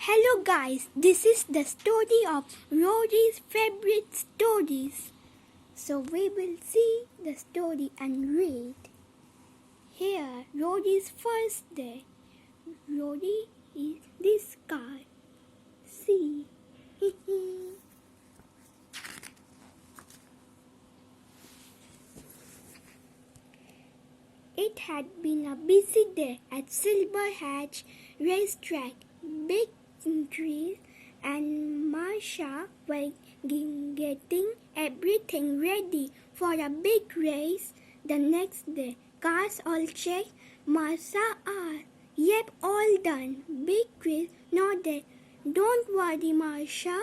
Hello guys, this is the story of Rohary's favorite stories. So we will see the story and read. Here, Rohary's first day. Rohary is this guy. See. It had been a busy day at Silver Hatch racetrack. Big trees and Marsha were getting everything ready for a big race the next day. Cars all checked. Marsha asked, "Yep, all done." Big Chris nodded. "Don't worry, Marsha.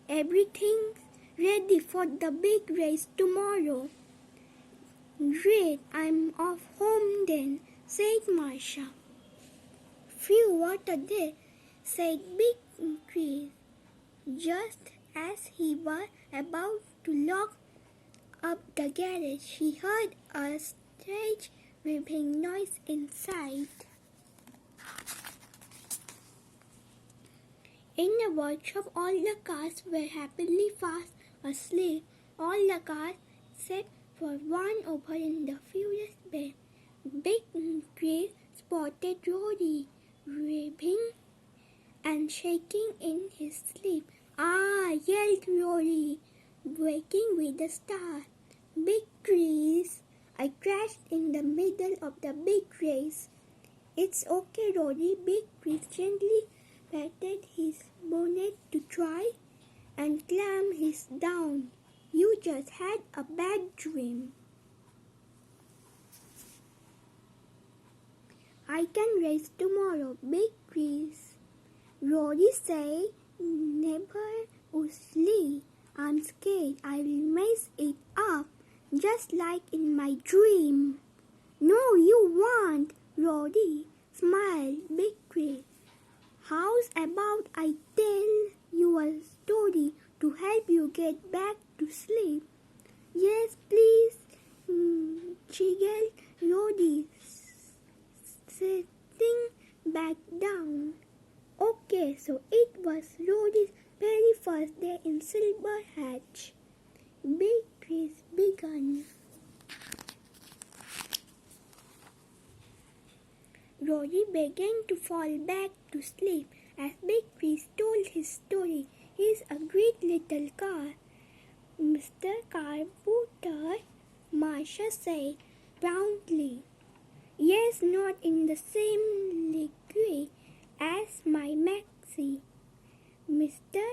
Everything's ready for the big race tomorrow." "Great, I'm off home then," said Marsha. "Phew, what a day," said Big Chris. Just as he was about to lock up the garage, he heard a strange ripping noise inside. In the workshop, all the cars were happily fast asleep. All the cars except for one over in the furious bed. Big Chris spotted Rohary ripping and shaking in his sleep. "Ah!" yelled Rohary, waking with a start. "Big Chris, I crashed in the middle of the big race." "It's okay, Rohary." Big Chris gently patted his bonnet to try and calm him down. "You just had a bad dream." "I can race tomorrow, Big Chris," Rohary said nervously. "I'm scared I'll mess it up, just like in my dream." "No, you won't," Rohary smiled. Big Chris, "How's about I tell you a story to help you get back to sleep?" "Yes, please," giggled Rohary, sitting back down. Okay, so it was Rohary's very first day in Silver Hatch. Big Chris began. Rohary began to fall back to sleep as Big Chris told his story. "He's a great little car, Mr. Carpenter," Marsha said proudly. "Yes, not in the same league as my Maxie," Mr.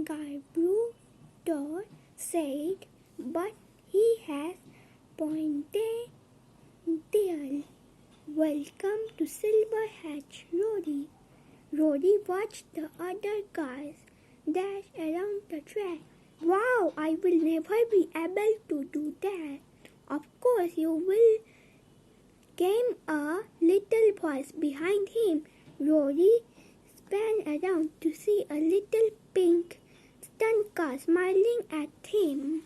Carpenter said, "but he has pointed tail." "Welcome to Silver Hatch, Rohary." Rohary watched the other cars dash around the track. "Wow, I will never be able to do that." "Of course you will," came a little voice behind him. Rohary spun around to see a little pink stunt car smiling at him.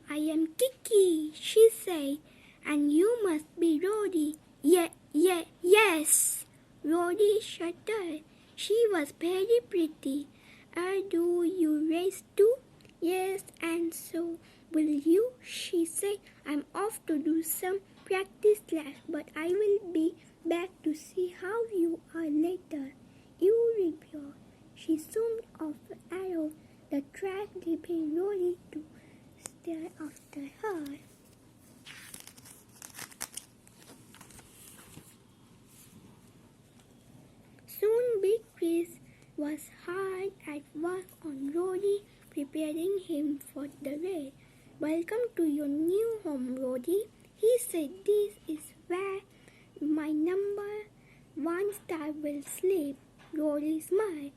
"I am Kiki," she said, "and you must be Rohary." Yes, Rohary shuddered. She was very pretty. "Do you race too?" "Yes, and so will you," she said. "I'm off to do some practice laps, but I will be back to see how you are later." "You report." She zoomed off the arrow, the track, leaving Rohary to stare after her. Soon Big Chris was hard at work on Rohary, preparing him for the race. "Welcome to your new home, Rohary," he said. "This is where my number one star will sleep." Rohary smiled.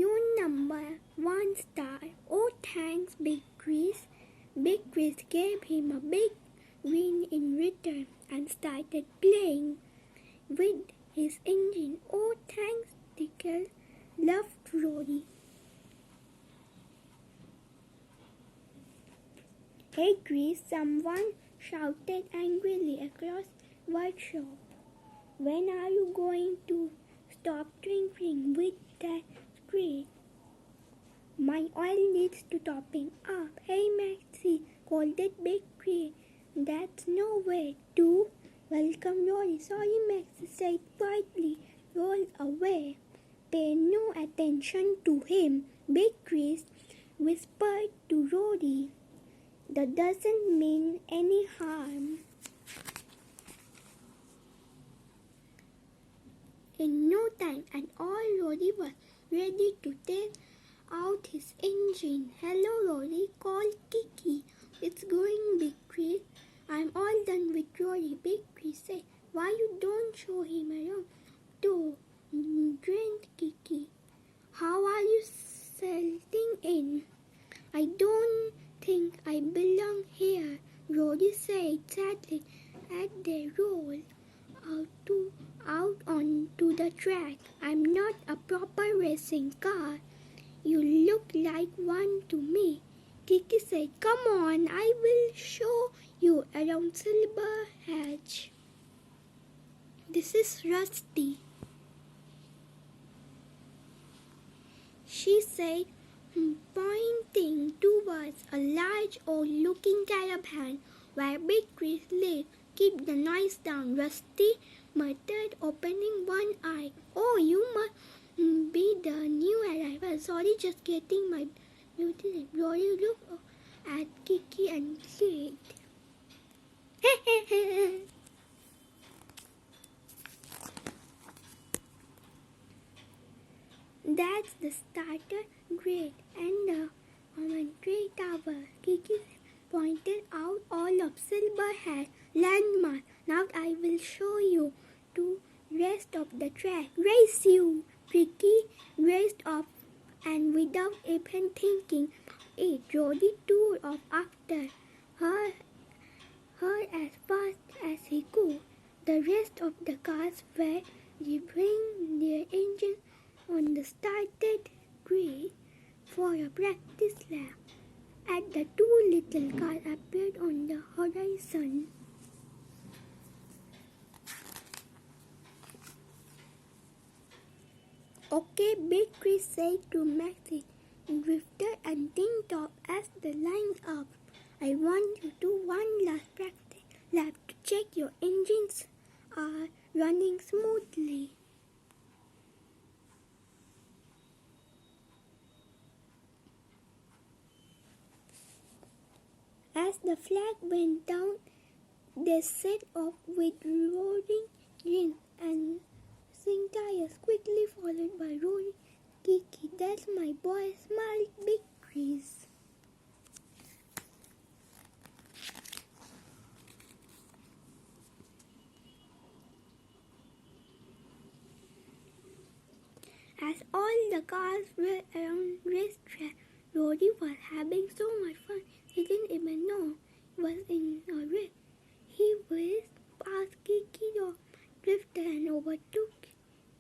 "Your number one star? Oh, thanks, Big Chris." Big Chris gave him a big grin in return and started playing with his engine. "Oh, thanks, Tickle," laughed Rohary. Hey Chris, someone shouted angrily across the workshop. When are you going to stop drinking with that screech? My oil needs to topping up. Hey Maxie, scolded Big Chris. That's no way to welcome Rory. Sorry, Maxie said quietly. Roll away. Pay no attention to him. Big Chris whispered to Rory. That doesn't mean any harm. In no time, and all Rory was ready to take out his engine. Hello, Rory, called Kiki. It's going, Big Chris. I'm all done with Rory. Big Chris said, why you don't show him around? To grinned Kiki. How are you settling in? I don't think I belong here, Rory said sadly as they rolled out onto the track. I'm not a proper racing car. You look like one to me. Kiki said, come on, I will show you around Silver Hatch. This is Rusty, she said, pointing towards a large old-looking caravan where Big Chris lived. Keep the noise down, Rusty muttered, opening one eye. Oh, you must be the new arrival. Sorry, just getting my beauty. Rory looked at Kiki and said, that's the starter grade and the commentary tower. Kiki pointed out all of Silver Hat landmarks. Now I will show you to rest of the track. Race you! Kiki raced off, and without even thinking it, Rory tore off after her as fast as he could. The rest of the cars were revving their engines on the started grid for a practice lap. As the two little cars appeared on the horizon, okay, Big Chris said to Maxie, Drifter and Tin Top as they lined up. I want you to one last practice lap to check your engines are running smoothly. As the flag went down, they set off with roaring grins and sing tires, quickly followed by Rory. Kiki, that's my boy, smiled Big Chris. As all the cars were around racetrack, Rory was having so much fun he didn't even know he was in a race. He whizzed past Kiki the drifter and overtook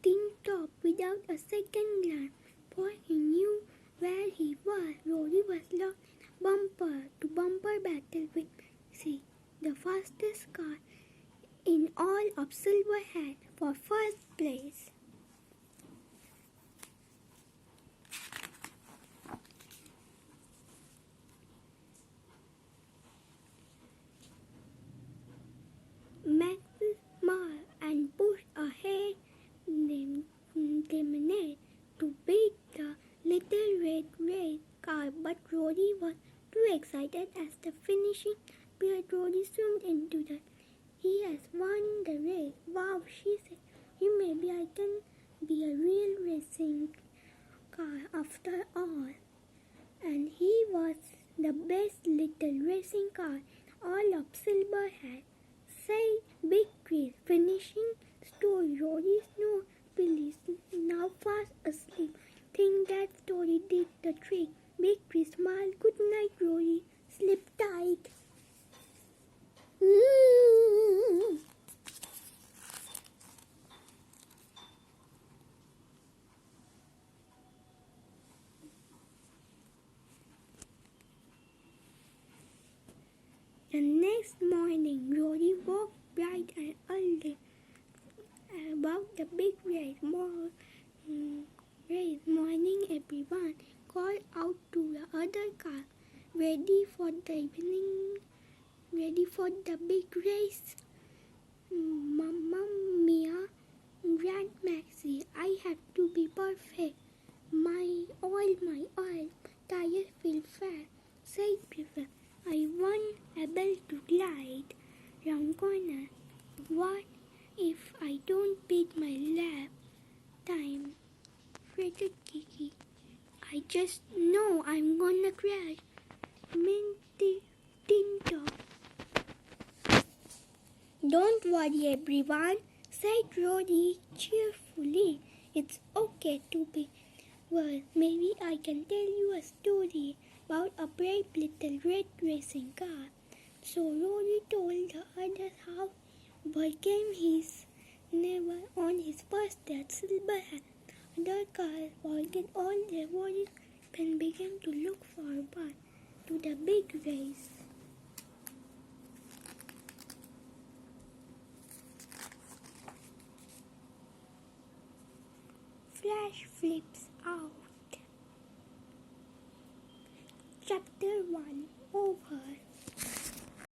Tin Top without a second glance. For he knew where he was. Rory was locked in a bumper-to-bumper battle with Maxie, the fastest car in all of Silver Hat, for first place. Maxie smiled and pushed ahead, determined to beat the little red race car, but Rory was too excited as the finishing appeared. Rory zoomed into the He has won the race. Wow, she said. Maybe I can be a real racing car after all. And he was the best little racing car all of Silver Hat, said Big Chris, finishing story. Rory Snow Billy's now fast asleep. Think that story did the trick. Big Chris smiled. Good night, Rory. Sleep tight. Next morning, Rory woke bright and early about the big race. Morning, everyone called out to the other car, ready for the big race. Mamma Mia, Grand Maxi, I have to be perfect. My oil, tires feel fat, said River. I want able to glide round corner. What if I don't beat my lap time? Fretted Kiki. I just know I'm gonna crash. Minty Tinto. Don't worry, everyone, said Rory cheerfully. It's okay to be worried. Maybe I can tell you a story about a brave little red racing car. So Rory told the others how he overcame his never on his first day at Silverhat. Other cars forget all their worries and began to look forward to the big race. Flash flips out. Chapter 1 over.